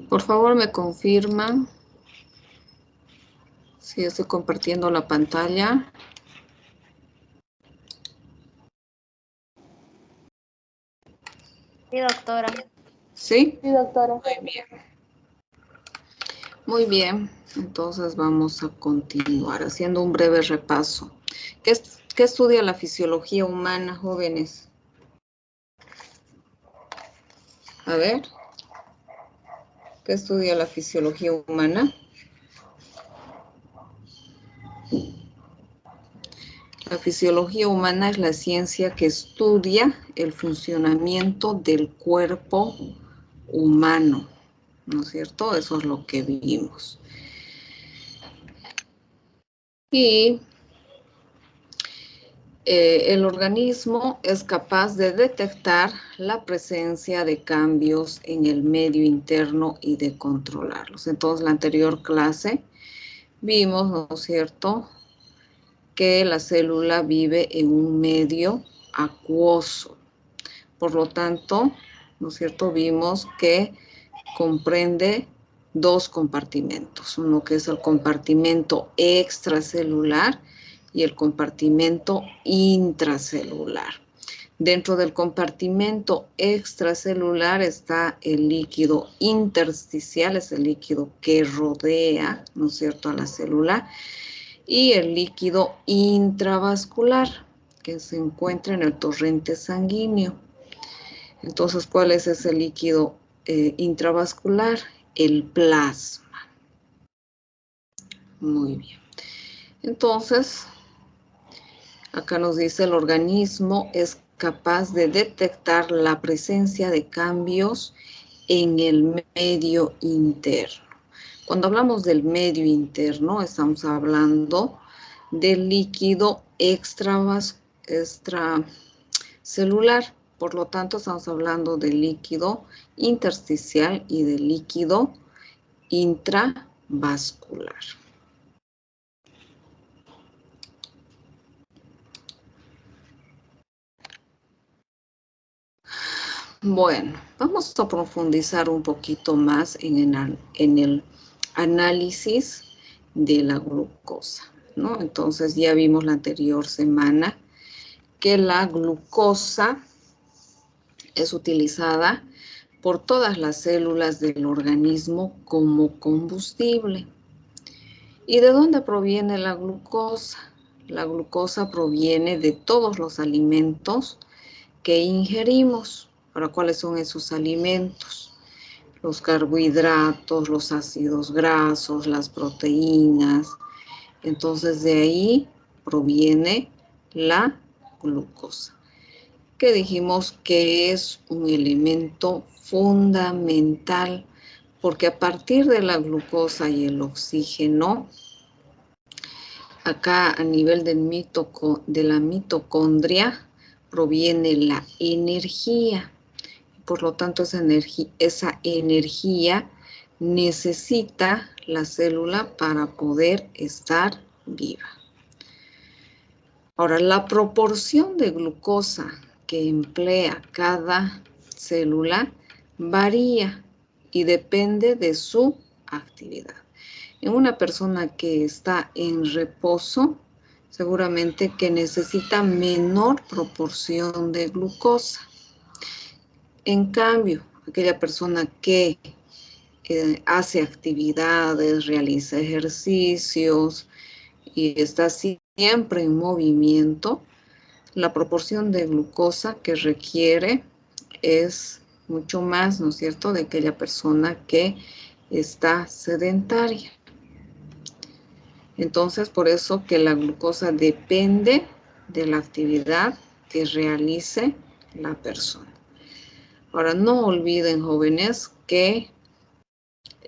Por favor, me confirman si estoy compartiendo la pantalla. Sí, doctora. ¿Sí? Sí, doctora. Muy bien. Muy bien, entonces vamos a continuar haciendo un breve repaso. ¿Qué estudia la fisiología humana, jóvenes? A ver, ¿qué estudia la fisiología humana? La fisiología humana es la ciencia que estudia el funcionamiento del cuerpo humano, ¿no es cierto? Eso es lo que vimos. Y el organismo es capaz de detectar la presencia de cambios en el medio interno y de controlarlos. Entonces, la anterior clase vimos, ¿no es cierto?, que la célula vive en un medio acuoso. Por lo tanto, ¿no es cierto?, vimos que comprende dos compartimentos. Uno que es el compartimento extracelular y el compartimento intracelular. Dentro del compartimento extracelular está el líquido intersticial, es el líquido que rodea, ¿no es cierto?, a la célula, y el líquido intravascular, que se encuentra en el torrente sanguíneo. Entonces, ¿cuál es ese líquido intravascular? El plasma. Muy bien. Entonces, acá nos dice el organismo es capaz de detectar la presencia de cambios en el medio interno. Cuando hablamos del medio interno, estamos hablando del líquido extracelular. Por lo tanto, estamos hablando del líquido intersticial y del líquido intravascular. Bueno, vamos a profundizar un poquito más en el análisis de la glucosa, ¿no? Entonces, ya vimos la anterior semana que la glucosa es utilizada por todas las células del organismo como combustible. ¿Y de dónde proviene la glucosa? La glucosa proviene de todos los alimentos que ingerimos. Ahora, ¿cuáles son esos alimentos? Los carbohidratos, los ácidos grasos, las proteínas. Entonces, de ahí proviene la glucosa, que dijimos que es un elemento fundamental, porque a partir de la glucosa y el oxígeno, acá a nivel de la mitocondria, proviene la energía. Por lo tanto, esa energía necesita la célula para poder estar viva. Ahora, la proporción de glucosa que emplea cada célula varía y depende de su actividad. En una persona que está en reposo, seguramente que necesita menor proporción de glucosa. En cambio, aquella persona que hace actividades, realiza ejercicios y está siempre en movimiento, la proporción de glucosa que requiere es mucho más, ¿no es cierto?, de aquella persona que está sedentaria. Entonces, por eso que la glucosa depende de la actividad que realice la persona. Ahora, no olviden, jóvenes, que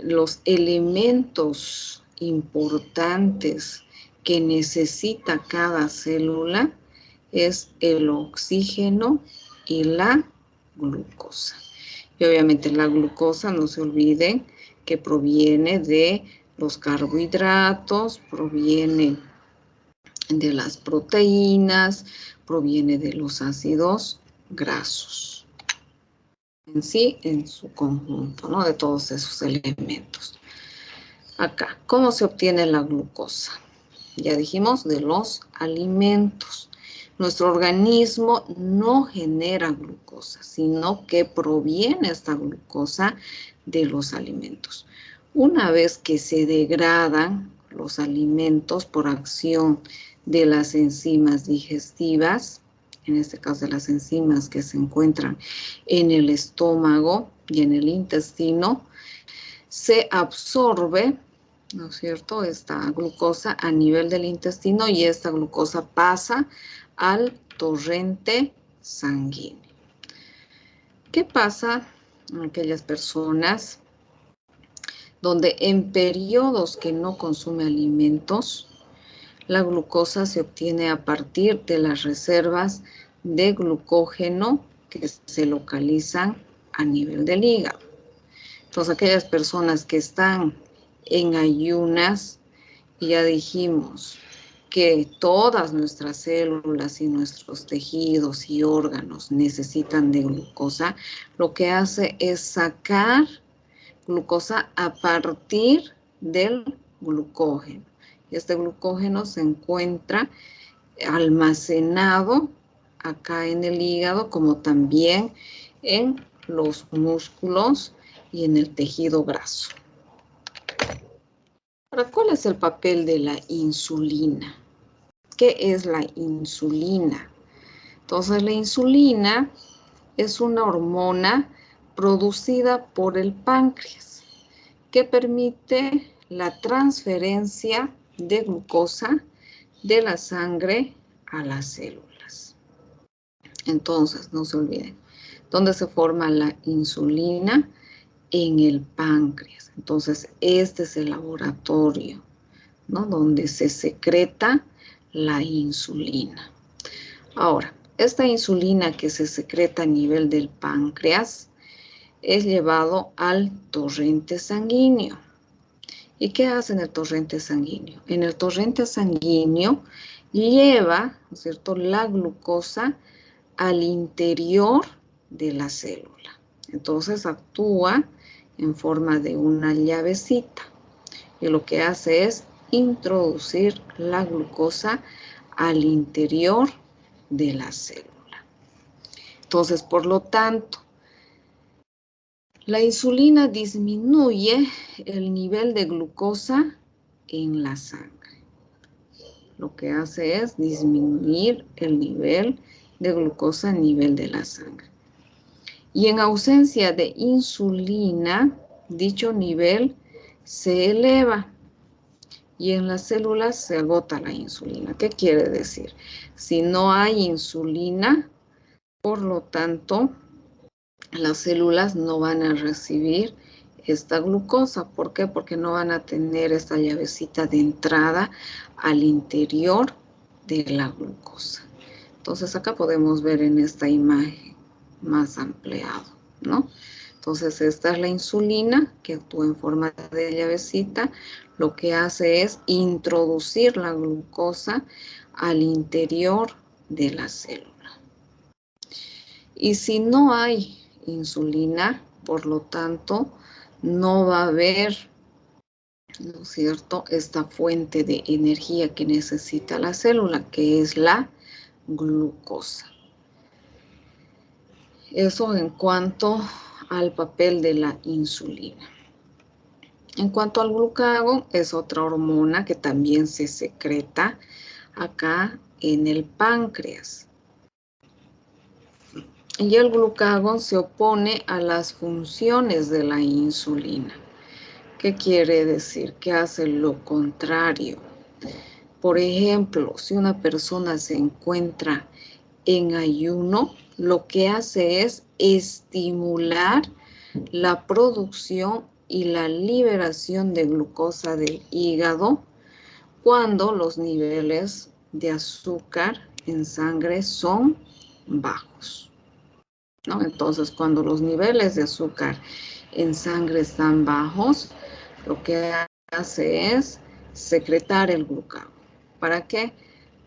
los elementos importantes que necesita cada célula es el oxígeno y la glucosa. Y obviamente la glucosa, no se olviden, que proviene de los carbohidratos, proviene de las proteínas, proviene de los ácidos grasos. En sí, en su conjunto, ¿no? De todos esos elementos. Acá, ¿cómo se obtiene la glucosa? Ya dijimos, de los alimentos. Nuestro organismo no genera glucosa, sino que proviene esta glucosa de los alimentos. Una vez que se degradan los alimentos por acción de las enzimas digestivas, en este caso de las enzimas que se encuentran en el estómago y en el intestino, se absorbe, ¿no es cierto?, esta glucosa a nivel del intestino y esta glucosa pasa al torrente sanguíneo. ¿Qué pasa en aquellas personas donde en periodos que no consume alimentos, la glucosa se obtiene a partir de las reservas de glucógeno que se localizan a nivel del hígado? Entonces, aquellas personas que están en ayunas, y ya dijimos que todas nuestras células y nuestros tejidos y órganos necesitan de glucosa, lo que hace es sacar glucosa a partir del glucógeno. Y este glucógeno se encuentra almacenado acá en el hígado, como también en los músculos y en el tejido graso. Ahora, ¿cuál es el papel de la insulina? ¿Qué es la insulina? Entonces, la insulina es una hormona producida por el páncreas que permite la transferencia de glucosa de la sangre a las células. Entonces, no se olviden, ¿dónde se forma la insulina? En el páncreas. Entonces, este es el laboratorio, ¿no?, donde se secreta la insulina. Ahora, esta insulina que se secreta a nivel del páncreas es llevado al torrente sanguíneo. ¿Y qué hace en el torrente sanguíneo? En el torrente sanguíneo lleva, ¿no es cierto?, la glucosa al interior de la célula. Entonces actúa en forma de una llavecita y lo que hace es introducir la glucosa al interior de la célula. Entonces, por lo tanto, la insulina disminuye el nivel de glucosa en la sangre. Lo que hace es disminuir el nivel de glucosa a nivel de la sangre. Y en ausencia de insulina, dicho nivel se eleva y en las células se agota la insulina. ¿Qué quiere decir? Si no hay insulina, por lo tanto, las células no van a recibir esta glucosa. ¿Por qué? Porque no van a tener esta llavecita de entrada al interior de la glucosa. Entonces, acá podemos ver en esta imagen más ampliado, ¿no? Entonces, esta es la insulina que actúa en forma de llavecita. Lo que hace es introducir la glucosa al interior de la célula. Y si no hay insulina, por lo tanto, no va a haber, ¿no es cierto?, esta fuente de energía que necesita la célula, que es la glucosa. Eso en cuanto al papel de la insulina. En cuanto al glucagón, es otra hormona que también se secreta acá en el páncreas. Y el glucagón se opone a las funciones de la insulina. ¿Qué quiere decir? Que hace lo contrario. Por ejemplo, si una persona se encuentra en ayuno, lo que hace es estimular la producción y la liberación de glucosa del hígado cuando los niveles de azúcar en sangre son bajos, ¿no? Entonces, cuando los niveles de azúcar en sangre están bajos, lo que hace es secretar el glucagón. ¿Para qué?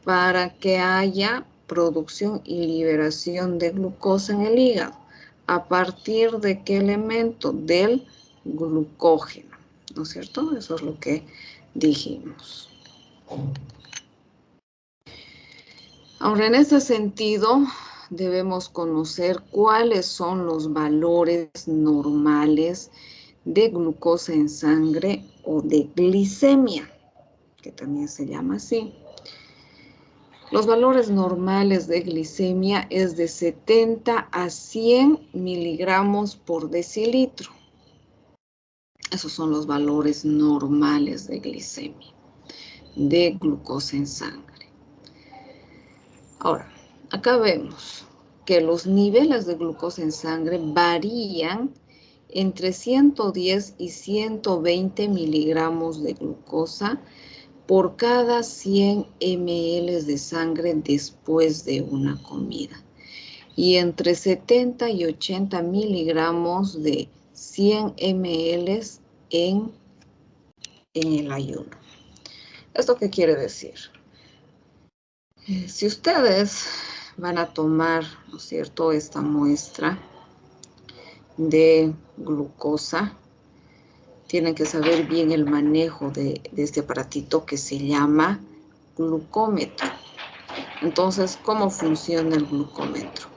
Para que haya producción y liberación de glucosa en el hígado. ¿A partir de qué elemento? Del glucógeno, ¿no es cierto? Eso es lo que dijimos. Ahora, en ese sentido, debemos conocer cuáles son los valores normales de glucosa en sangre o de glicemia, que también se llama así. Los valores normales de glicemia es de 70 a 100 miligramos por decilitro. Esos son los valores normales de glicemia, de glucosa en sangre. Ahora, acá vemos que los niveles de glucosa en sangre varían entre 110 y 120 miligramos de glucosa por cada 100 ml de sangre después de una comida, y entre 70 y 80 miligramos de 100 ml en el ayuno. ¿Esto qué quiere decir? Si ustedes van a tomar, ¿no es cierto?, esta muestra de glucosa, tienen que saber bien el manejo de este aparatito que se llama glucómetro. Entonces, ¿cómo funciona el glucómetro?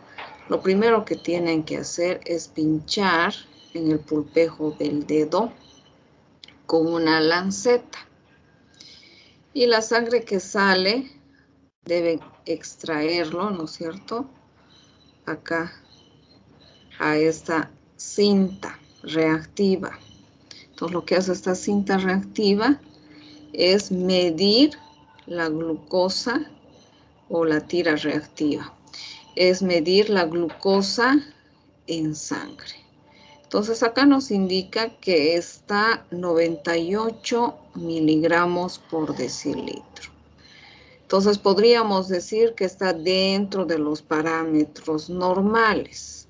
Lo primero que tienen que hacer es pinchar en el pulpejo del dedo con una lanceta. Y la sangre que sale, deben extraerlo, ¿no es cierto?, acá, a esta cinta reactiva. Entonces, lo que hace esta cinta reactiva es medir la glucosa, o la tira reactiva, es medir la glucosa en sangre. Entonces, acá nos indica que está 98 miligramos por decilitro. Entonces, podríamos decir que está dentro de los parámetros normales.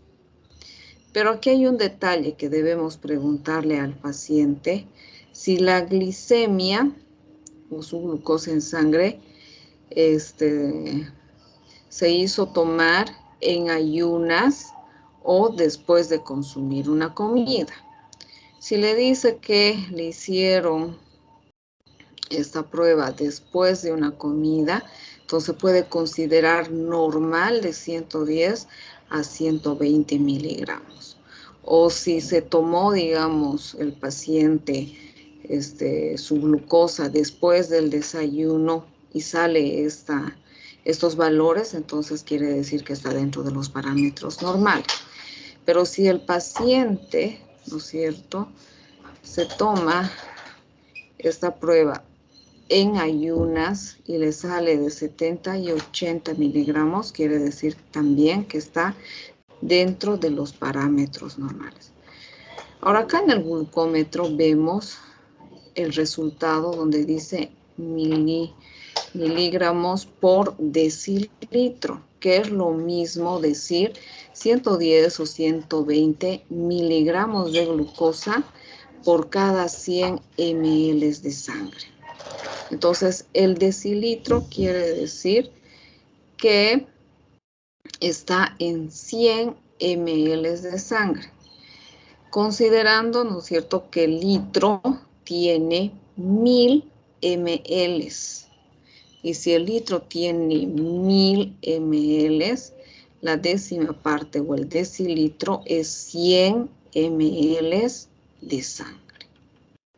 Pero aquí hay un detalle que debemos preguntarle al paciente: si la glicemia o su glucosa en sangre se hizo tomar en ayunas o después de consumir una comida. Si le dice que le hicieron esta prueba después de una comida, entonces puede considerar normal de 110 a 120 miligramos. O si se tomó, digamos, el paciente su glucosa después del desayuno y sale estos valores, entonces quiere decir que está dentro de los parámetros normales. Pero si el paciente, ¿no es cierto?, se toma esta prueba en ayunas y le sale de 70 y 80 miligramos, quiere decir también que está dentro de los parámetros normales. Ahora, acá en el glucómetro vemos el resultado donde dice miligramos por decilitro, que es lo mismo decir 110 o 120 miligramos de glucosa por cada 100 ml de sangre. Entonces, el decilitro quiere decir que está en 100 ml de sangre, considerando, ¿no es cierto?, que el litro tiene 1000 ml. Y si el litro tiene 1000 ml, la décima parte o el decilitro es 100 ml de sangre.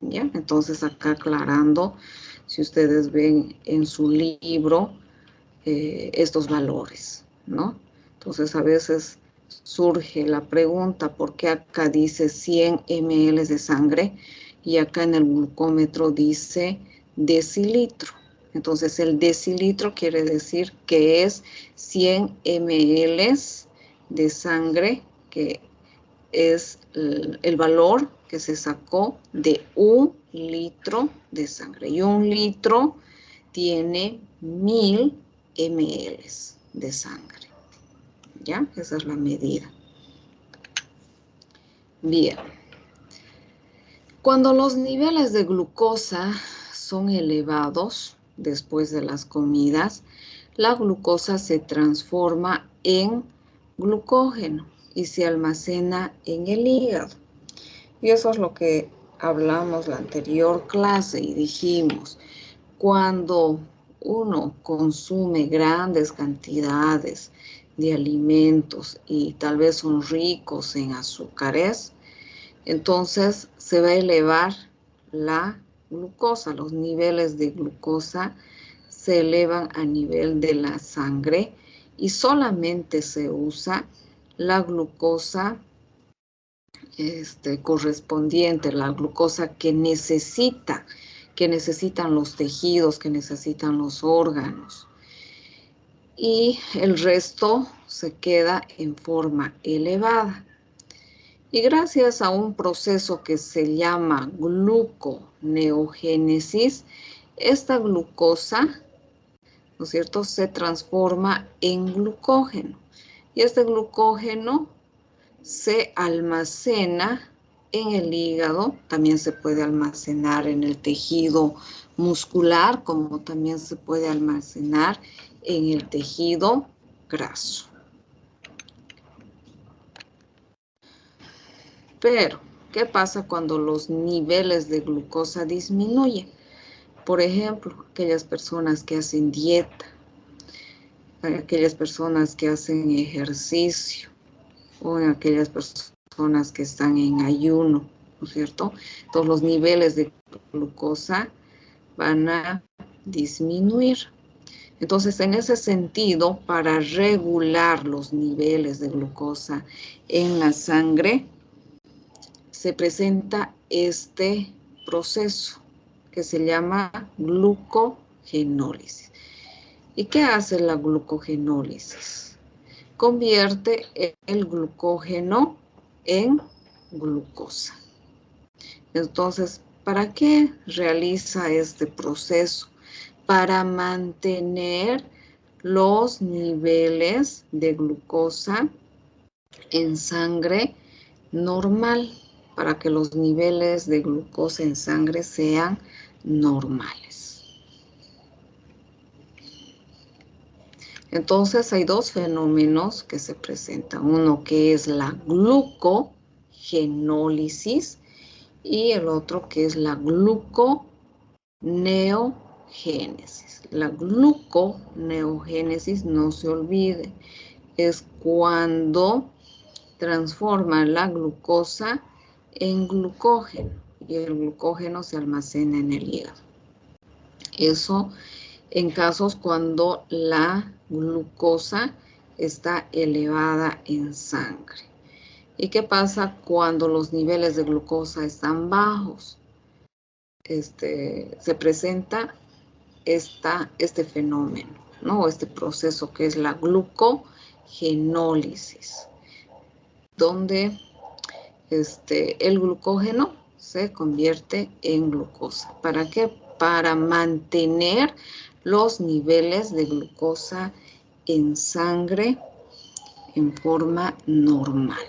¿Ya? Entonces, acá aclarando, si ustedes ven en su libro estos valores, ¿no? Entonces, a veces surge la pregunta: ¿por qué acá dice 100 ml de sangre y acá en el glucómetro dice decilitro? Entonces, el decilitro quiere decir que es 100 ml de sangre, que es el valor que se sacó de 1 litro de sangre. Y 1 litro tiene 1000 ml de sangre. ¿Ya? Esa es la medida. Bien. Cuando los niveles de glucosa son elevados después de las comidas, la glucosa se transforma en glucógeno y se almacena en el hígado. Y eso es lo que hablamos la anterior clase y dijimos, cuando uno consume grandes cantidades de alimentos y tal vez son ricos en azúcares, entonces se va a elevar la glucosa, los niveles de glucosa se elevan a nivel de la sangre y solamente se usa la glucosa correspondiente, la glucosa que necesitan los tejidos, que necesitan los órganos. Y el resto se queda en forma elevada. Y gracias a un proceso que se llama gluconeogénesis, esta glucosa, ¿no es cierto?, se transforma en glucógeno. Y este glucógeno se almacena en el hígado, también se puede almacenar en el tejido muscular, como también se puede almacenar en el tejido graso. Pero, ¿qué pasa cuando los niveles de glucosa disminuyen? Por ejemplo, aquellas personas que hacen dieta, aquellas personas que hacen ejercicio, o en aquellas personas que están en ayuno, ¿no es cierto? Entonces los niveles de glucosa van a disminuir. Entonces, en ese sentido, para regular los niveles de glucosa en la sangre, se presenta este proceso que se llama glucogenólisis. ¿Y qué hace la glucogenólisis? Convierte el glucógeno en glucosa. Entonces, ¿para qué realiza este proceso? Para mantener los niveles de glucosa en sangre normal, para que los niveles de glucosa en sangre sean normales. Entonces hay dos fenómenos que se presentan, uno que es la glucogenólisis y el otro que es la gluconeogénesis. La gluconeogénesis, no se olvide, es cuando transforma la glucosa en glucógeno y el glucógeno se almacena en el hígado. Eso en casos cuando la glucosa está elevada en sangre. ¿Y qué pasa cuando los niveles de glucosa están bajos? Se presenta este fenómeno, ¿no? Este proceso que es la glucogenólisis, donde el glucógeno se convierte en glucosa. ¿Para qué? Para mantener los niveles de glucosa en sangre en forma normal.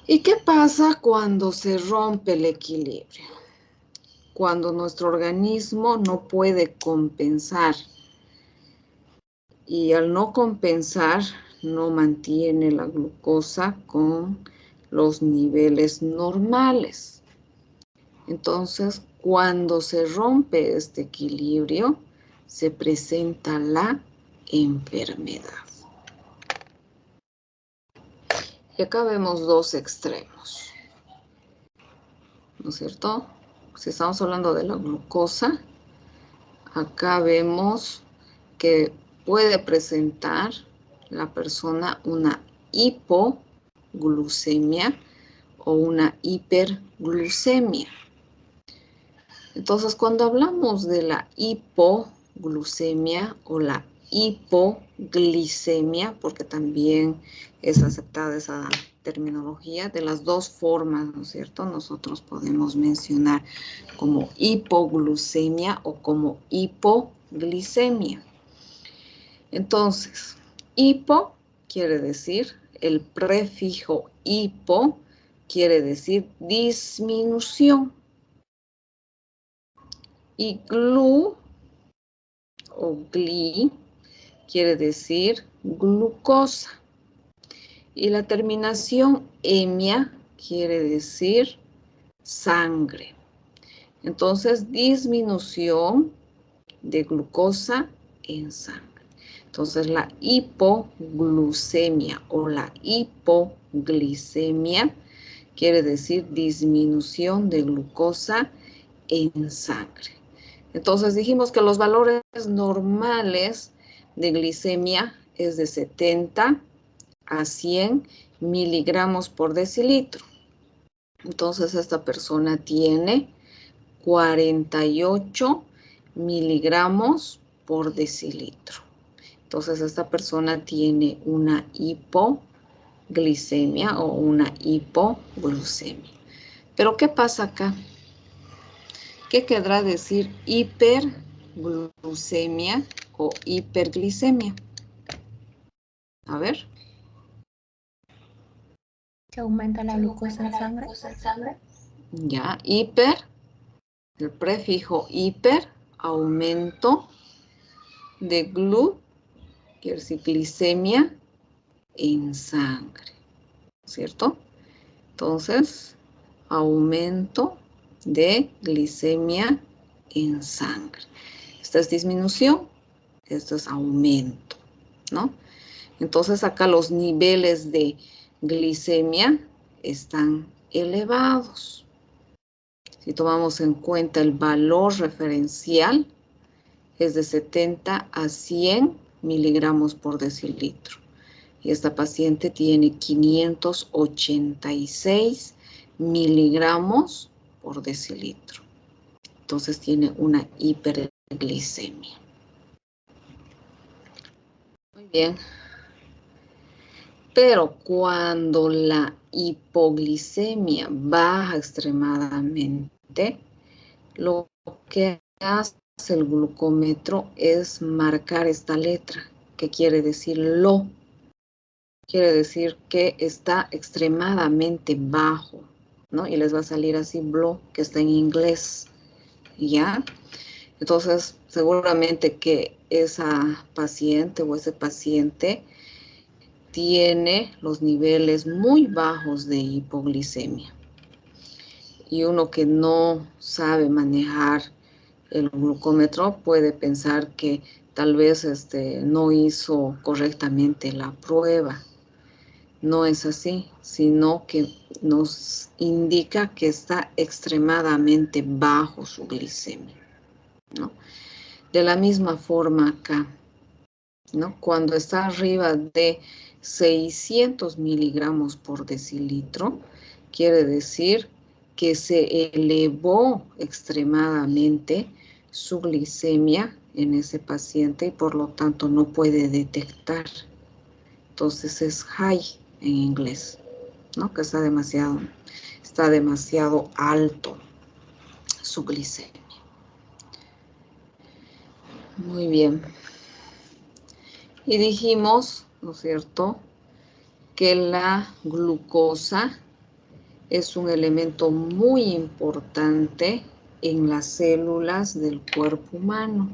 ¿Y qué pasa cuando se rompe el equilibrio? Cuando nuestro organismo no puede compensar y al no compensar no mantiene la glucosa con los niveles normales. Entonces, cuando se rompe este equilibrio, se presenta la enfermedad. Y acá vemos dos extremos, ¿no es cierto? Si estamos hablando de la glucosa, acá vemos que puede presentar la persona una hipoglucemia o una hiperglucemia. Entonces, cuando hablamos de la hipoglucemia o la hipoglicemia, porque también es aceptada esa terminología, de las dos formas, ¿no es cierto? Nosotros podemos mencionar como hipoglucemia o como hipoglicemia. Entonces, hipo quiere decir, el prefijo hipo quiere decir disminución. Y glu o gli quiere decir glucosa. Y la terminación emia quiere decir sangre. Entonces, disminución de glucosa en sangre. Entonces, la hipoglucemia o la hipoglicemia quiere decir disminución de glucosa en sangre. Entonces, dijimos que los valores normales de glicemia es de 70 a 100 miligramos por decilitro. Entonces, esta persona tiene 48 miligramos por decilitro. Entonces, esta persona tiene una hipoglicemia o una hipoglucemia. Pero, ¿qué pasa acá? ¿Qué querrá decir hiperglucemia o hiperglicemia? A ver. ¿Que aumenta la glucosa en sangre? Ya, hiper, el prefijo hiper, aumento de quiere decir glicemia en sangre, ¿cierto? Entonces, aumento de glicemia en sangre. Esta es disminución, esto es aumento, ¿no? Entonces, acá los niveles de glicemia están elevados. Si tomamos en cuenta el valor referencial, es de 70 a 100 miligramos por decilitro. Y esta paciente tiene 586 miligramos por decilitro. Entonces tiene una hiperglicemia. Muy bien. Pero cuando la hipoglicemia baja extremadamente, lo que hace el glucómetro es marcar esta letra, que quiere decir lo. Quiere decir que está extremadamente bajo, ¿no? Y les va a salir así BLO, que está en inglés, ¿ya? Entonces, seguramente que esa paciente o ese paciente tiene los niveles muy bajos de hipoglicemia. Y uno que no sabe manejar el glucómetro puede pensar que tal vez no hizo correctamente la prueba. No es así, sino que nos indica que está extremadamente bajo su glicemia, ¿no? De la misma forma acá, ¿no? Cuando está arriba de 600 miligramos por decilitro, quiere decir que se elevó extremadamente su glicemia en ese paciente y por lo tanto no puede detectar. Entonces es high en inglés, ¿no? Que está demasiado alto su glicemia. Muy bien. Y dijimos, ¿no es cierto?, que la glucosa es un elemento muy importante en las células del cuerpo humano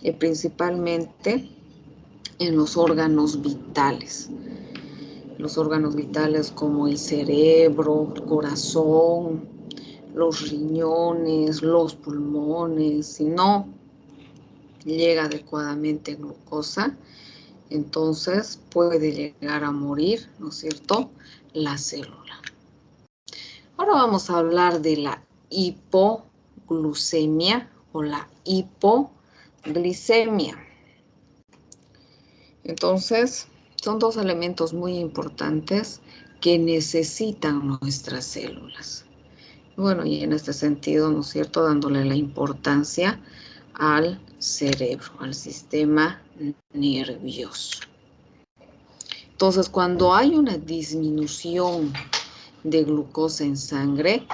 y principalmente en los órganos vitales. Los órganos vitales como el cerebro, el corazón, los riñones, los pulmones. Si no llega adecuadamente glucosa, entonces puede llegar a morir, ¿no es cierto?, la célula. Ahora vamos a hablar de la hipoglucemia o la hipoglicemia. Entonces, son dos elementos muy importantes que necesitan nuestras células. Bueno, y en este sentido, ¿no es cierto?, dándole la importancia al cerebro, al sistema nervioso. Entonces, cuando hay una disminución de glucosa en sangre,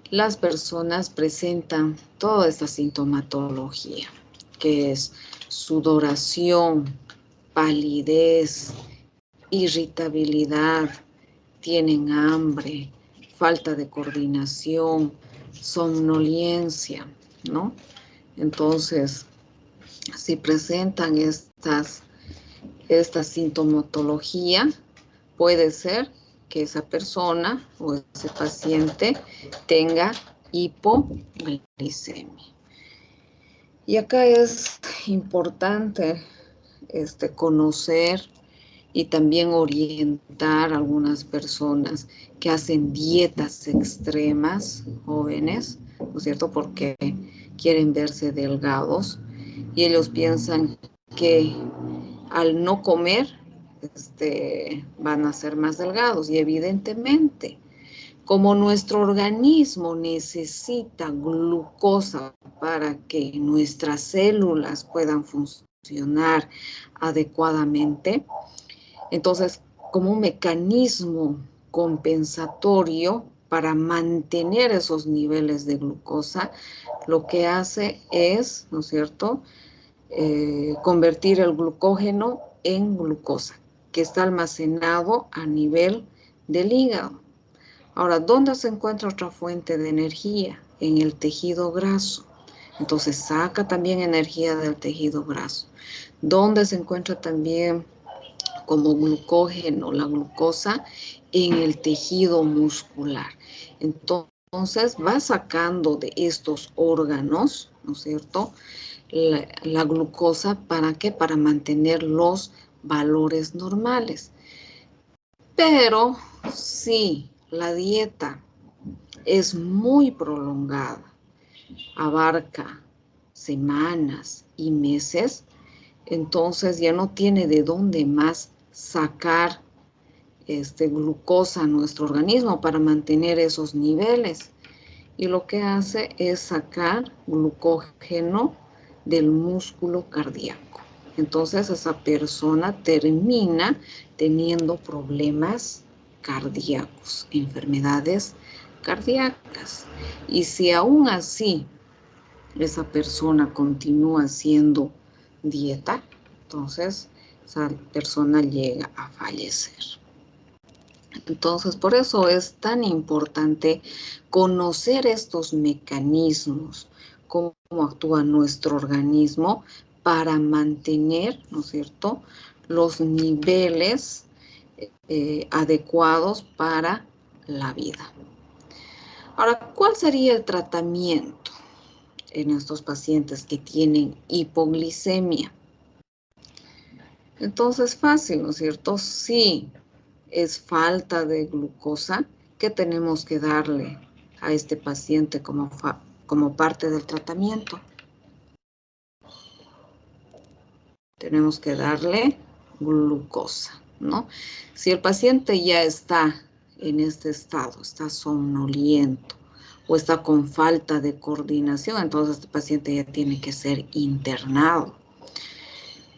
las personas presentan toda esta sintomatología, que es sudoración, palidez, irritabilidad, tienen hambre, falta de coordinación, somnolencia, ¿no? Entonces, si presentan esta sintomatología, puede ser que esa persona o ese paciente tenga hipoglicemia. Y acá es importante conocer y también orientar a algunas personas que hacen dietas extremas, jóvenes, ¿no es cierto? Porque quieren verse delgados y ellos piensan que al no comer van a ser más delgados y evidentemente como nuestro organismo necesita glucosa para que nuestras células puedan funcionar adecuadamente, entonces como un mecanismo compensatorio para mantener esos niveles de glucosa, lo que hace es, ¿no es cierto?, convertir el glucógeno en glucosa, que está almacenado a nivel del hígado. Ahora, ¿dónde se encuentra otra fuente de energía? En el tejido graso. Entonces, saca también energía del tejido graso. ¿Dónde se encuentra también como glucógeno, la glucosa? En el tejido muscular. Entonces, va sacando de estos órganos, ¿no es cierto?, la glucosa, ¿para qué? Para mantener los valores normales. Pero si la dieta es muy prolongada, abarca semanas y meses, entonces ya no tiene de dónde más sacar glucosa a nuestro organismo para mantener esos niveles. Y lo que hace es sacar glucógeno del músculo cardíaco. Entonces esa persona termina teniendo problemas cardíacos, enfermedades cardíacas. Y si aún así esa persona continúa haciendo dieta, entonces esa persona llega a fallecer. Entonces, por eso es tan importante conocer estos mecanismos, cómo actúa nuestro organismo para mantener, ¿no es cierto?, los niveles adecuados para la vida. Ahora, ¿cuál sería el tratamiento en estos pacientes que tienen hipoglicemia? Entonces, fácil, ¿no es cierto? Sí. Es falta de glucosa, ¿qué tenemos que darle a este paciente como parte del tratamiento? Tenemos que darle glucosa, ¿no? Si el paciente ya está en este estado, está somnoliento o está con falta de coordinación, entonces este paciente ya tiene que ser internado.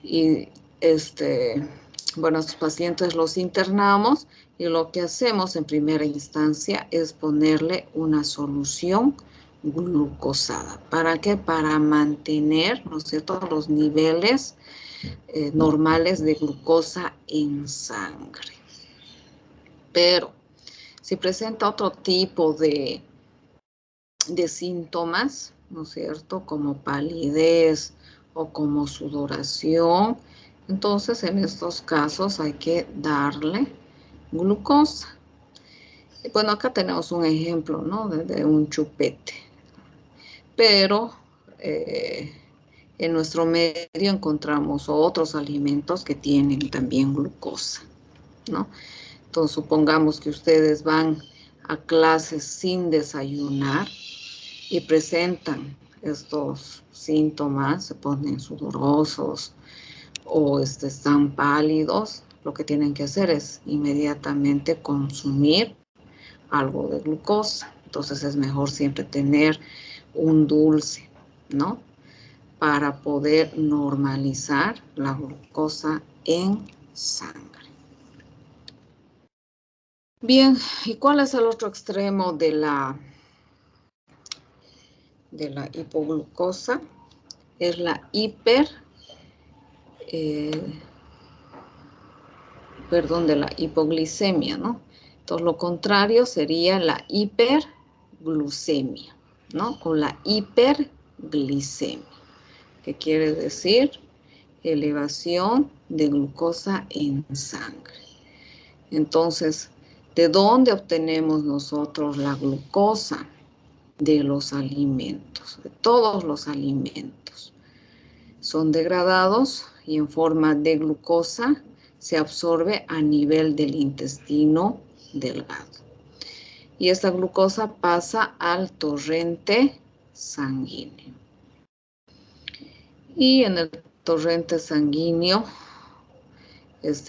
Y bueno, estos pacientes los internamos y lo que hacemos en primera instancia es ponerle una solución glucosada. ¿Para qué? Para mantener, ¿no es cierto?, los niveles normales de glucosa en sangre. Pero si presenta otro tipo de síntomas, ¿no es cierto?, como palidez o como sudoración, entonces en estos casos hay que darle glucosa. Y bueno, acá tenemos un ejemplo, ¿no?, de un chupete. Pero en nuestro medio encontramos otros alimentos que tienen también glucosa, ¿no? Entonces supongamos que ustedes van a clases sin desayunar y presentan estos síntomas, se ponen sudorosos o están pálidos, lo que tienen que hacer es inmediatamente consumir algo de glucosa. Entonces es mejor siempre tener un dulce, ¿no?, para poder normalizar la glucosa en sangre. Bien, ¿y cuál es el otro extremo de la hipoglucosa? Es la de la hipoglicemia, ¿no? Entonces, lo contrario sería la hiperglucemia, ¿no? Con la hiperglicemia. que quiere decir elevación de glucosa en sangre. Entonces, ¿de dónde obtenemos nosotros la glucosa? De los alimentos, de todos los alimentos. Son degradados y en forma de glucosa se absorbe a nivel del intestino delgado. Y esta glucosa pasa al torrente sanguíneo. Y en el torrente sanguíneo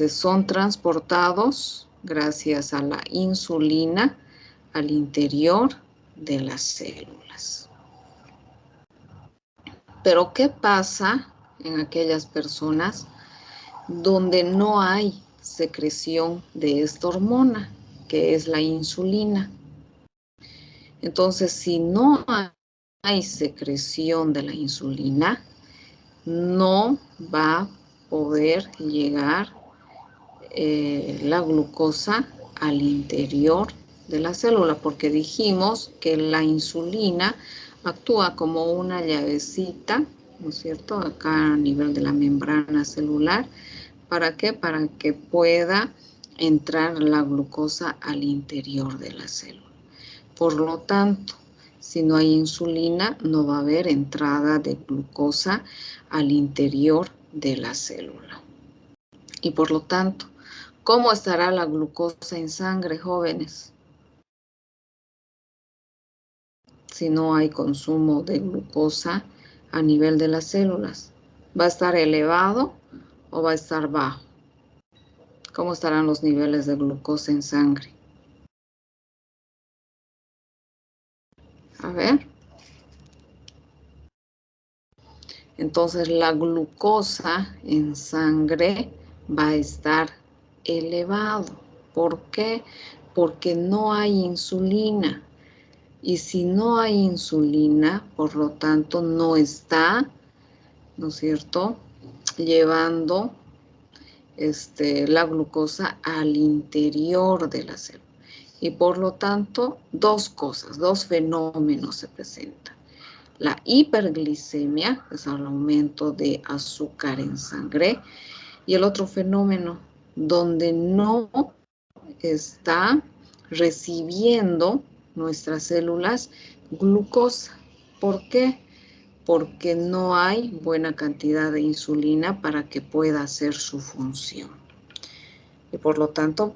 son transportados gracias a la insulina al interior de las células. Pero ¿qué pasa en aquellas personas donde no hay secreción de esta hormona, que es la insulina? Entonces, si no hay secreción de la insulina, no va a poder llegar la glucosa al interior de la célula, porque dijimos que la insulina actúa como una llavecita, ¿no es cierto?, acá a nivel de la membrana celular. ¿Para qué? Para que pueda entrar la glucosa al interior de la célula. Por lo tanto, si no hay insulina, no va a haber entrada de glucosa al interior de la célula. Y por lo tanto, ¿cómo estará la glucosa en sangre, jóvenes? Si no hay consumo de glucosa a nivel de las células, ¿va a estar elevado o va a estar bajo? ¿Cómo estarán los niveles de glucosa en sangre? A ver. Entonces la glucosa en sangre va a estar elevado. ¿Por qué? Porque no hay insulina. Y si no hay insulina, por lo tanto, no está, ¿no es cierto?, llevando la glucosa al interior de la célula. Y por lo tanto, dos cosas, dos fenómenos se presentan. La hiperglicemia, que es el aumento de azúcar en sangre, y el otro fenómeno donde no está recibiendo nuestras células glucosa. ¿Por qué? Porque no hay buena cantidad de insulina para que pueda hacer su función. Y por lo tanto,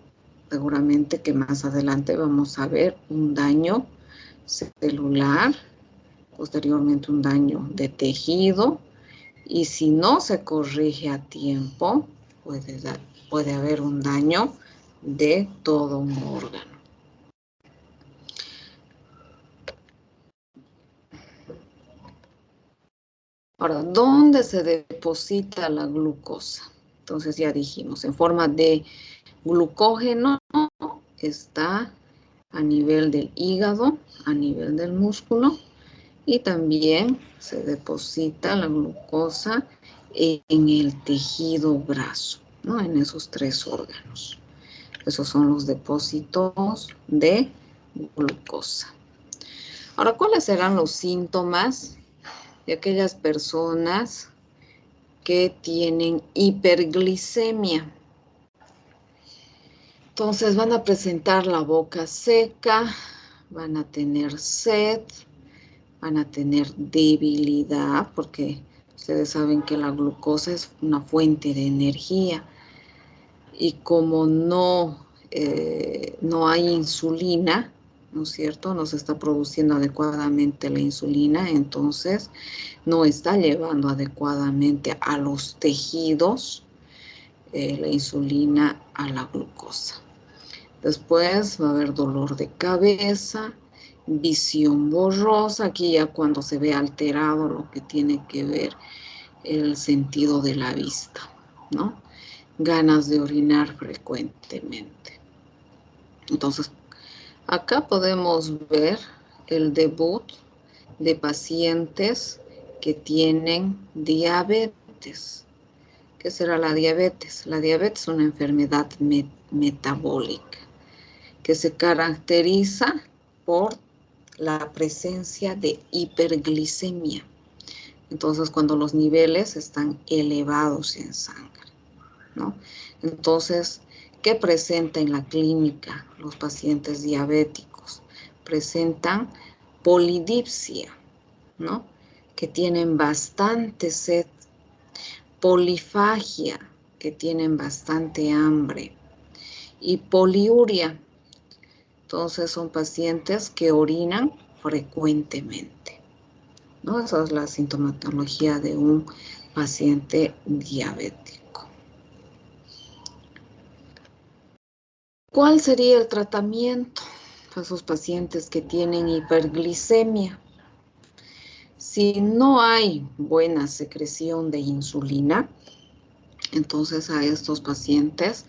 seguramente que más adelante vamos a ver un daño celular, posteriormente un daño de tejido, y si no se corrige a tiempo, puede haber un daño de todo un órgano. Ahora, ¿dónde se deposita la glucosa? Entonces ya dijimos, en forma de glucógeno está a nivel del hígado, a nivel del músculo, y también se deposita la glucosa en el tejido graso, ¿no? En esos tres órganos. Esos son los depósitos de glucosa. Ahora, ¿cuáles serán los síntomas de aquellas personas que tienen hiperglicemia? Entonces van a presentar la boca seca, van a tener sed, van a tener debilidad, porque ustedes saben que la glucosa es una fuente de energía. Y como no hay insulina, ¿no es cierto?, no se está produciendo adecuadamente la insulina, entonces no está llevando adecuadamente a los tejidos la insulina a la glucosa. Después va a haber dolor de cabeza, visión borrosa, aquí ya cuando se ve alterado lo que tiene que ver el sentido de la vista, ¿no? Ganas de orinar frecuentemente. Entonces, acá podemos ver el debut de pacientes que tienen diabetes. ¿Qué será la diabetes? La diabetes es una enfermedad metabólica que se caracteriza por la presencia de hiperglicemia. Entonces, cuando los niveles están elevados en sangre, ¿no? Entonces, ¿qué presenta en la clínica los pacientes diabéticos? Presentan polidipsia, ¿no? Que tienen bastante sed, polifagia, que tienen bastante hambre, y poliuria. Entonces son pacientes que orinan frecuentemente, ¿no? Esa es la sintomatología de un paciente diabético. ¿Cuál sería el tratamiento para esos pacientes que tienen hiperglicemia? Si no hay buena secreción de insulina, entonces a estos pacientes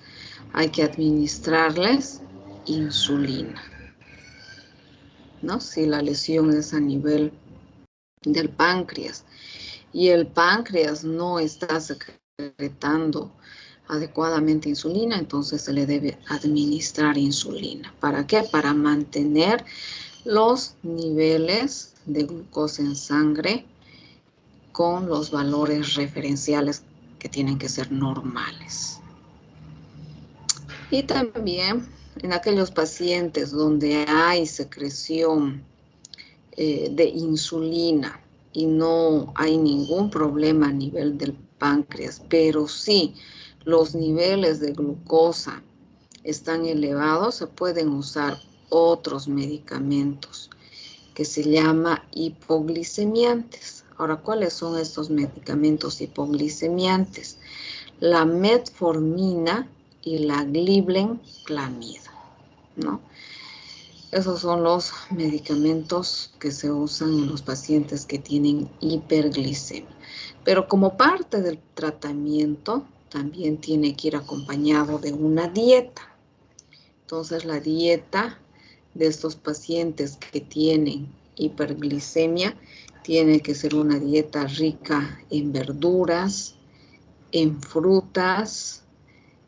hay que administrarles insulina, ¿no? Si la lesión es a nivel del páncreas y el páncreas no está secretando adecuadamente insulina, entonces se le debe administrar insulina. ¿Para qué? Para mantener los niveles de glucosa en sangre con los valores referenciales que tienen que ser normales. Y también en aquellos pacientes donde hay secreción de insulina y no hay ningún problema a nivel del páncreas, pero sí los niveles de glucosa están elevados, se pueden usar otros medicamentos que se llama hipoglicemiantes. Ahora, ¿cuáles son estos medicamentos hipoglicemiantes? La metformina y la glibenclamida, ¿no? Esos son los medicamentos que se usan en los pacientes que tienen hiperglicemia. Pero como parte del tratamiento, también tiene que ir acompañado de una dieta. Entonces, la dieta de estos pacientes que tienen hiperglicemia tiene que ser una dieta rica en verduras, en frutas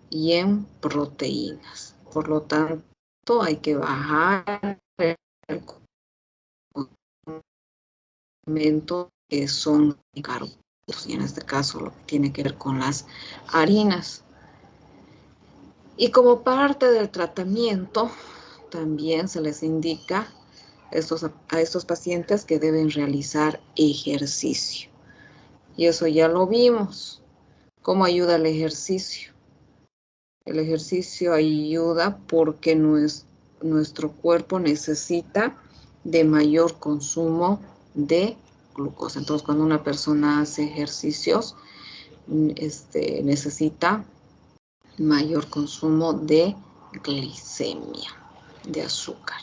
y en proteínas. Por lo tanto, hay que bajar el alimentos que son carbohidratos, y en este caso lo que tiene que ver con las harinas. Y como parte del tratamiento, también se les indica a estos pacientes que deben realizar ejercicio. Y eso ya lo vimos. ¿Cómo ayuda el ejercicio? El ejercicio ayuda porque nuestro cuerpo necesita de mayor consumo de glucosa. Entonces, cuando una persona hace ejercicios, necesita mayor consumo de glicemia, de azúcar.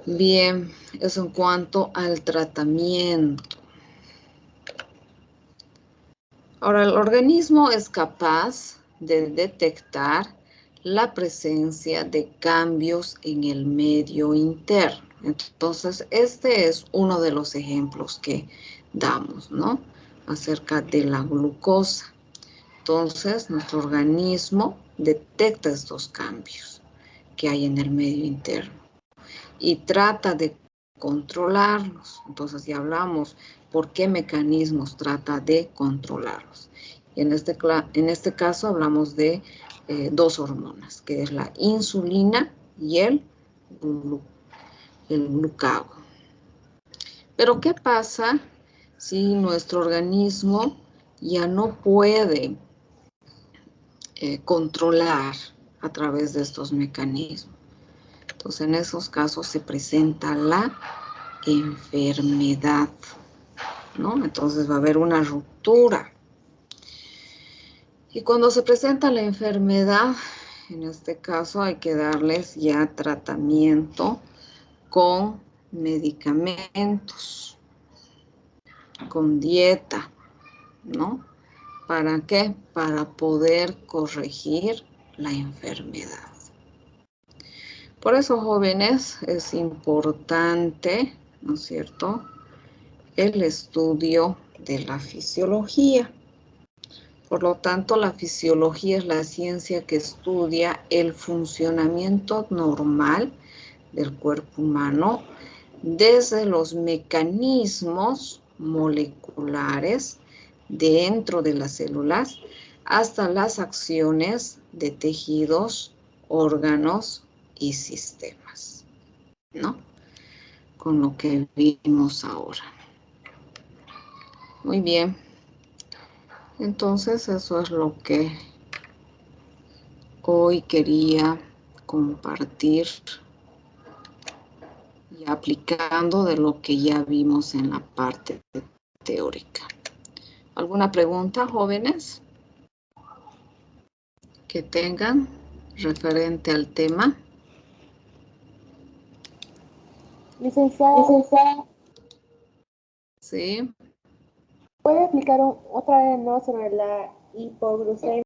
Bien, eso en cuanto al tratamiento. Ahora, el organismo es capaz de detectar la presencia de cambios en el medio interno. Entonces, este es uno de los ejemplos que damos, ¿no? Acerca de la glucosa. Entonces, nuestro organismo detecta estos cambios que hay en el medio interno y trata de controlarlos. Entonces, ya hablamos por qué mecanismos trata de controlarlos. Y en este caso hablamos de dos hormonas, que es la insulina y el glucagón. Pero, ¿qué pasa si nuestro organismo ya no puede controlar a través de estos mecanismos? Entonces, en esos casos se presenta la enfermedad, ¿no? Entonces va a haber una ruptura. Y cuando se presenta la enfermedad, en este caso hay que darles ya tratamiento con medicamentos, con dieta, ¿no? ¿Para qué? Para poder corregir la enfermedad. Por eso, jóvenes, es importante, ¿no es cierto?, el estudio de la fisiología. Por lo tanto, la fisiología es la ciencia que estudia el funcionamiento normal del cuerpo humano desde los mecanismos moleculares dentro de las células hasta las acciones de tejidos, órganos y sistemas, ¿no? Con lo que vimos ahora. Muy bien. Entonces, eso es lo que hoy quería compartir y aplicando de lo que ya vimos en la parte teórica. ¿Alguna pregunta, jóvenes, que tengan referente al tema? Licenciada, Sí. ¿puede explicar otra vez, ¿no?, sobre la hipoglucemia?